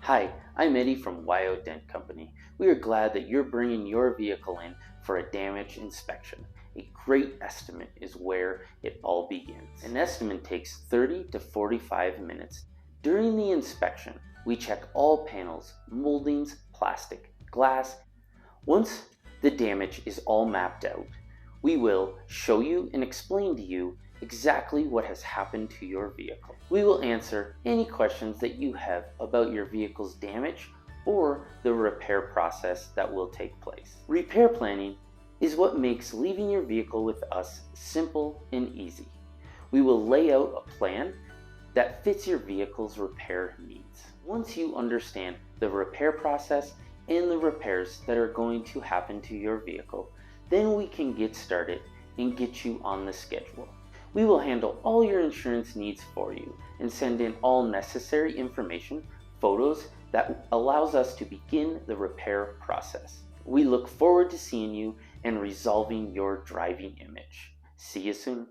Hi, I'm Eddie from Wyo Dent Company. We are glad that you're bringing your vehicle in for a damage inspection. A great estimate is where it all begins. An estimate takes 30 to 45 minutes. During the inspection, we check all panels, moldings, plastic, glass. Once the damage is all mapped out, we will show you and explain to you exactly what has happened to your vehicle. We will answer any questions that you have about your vehicle's damage or the repair process that will take place. Repair planning is what makes leaving your vehicle with us simple and easy. We will lay out a plan that fits your vehicle's repair needs. Once you understand the repair process and the repairs that are going to happen to your vehicle, then we can get started and get you on the schedule. We will handle all your insurance needs for you and send in all necessary information, photos that allows us to begin the repair process. We look forward to seeing you and resolving your driving image. See you soon.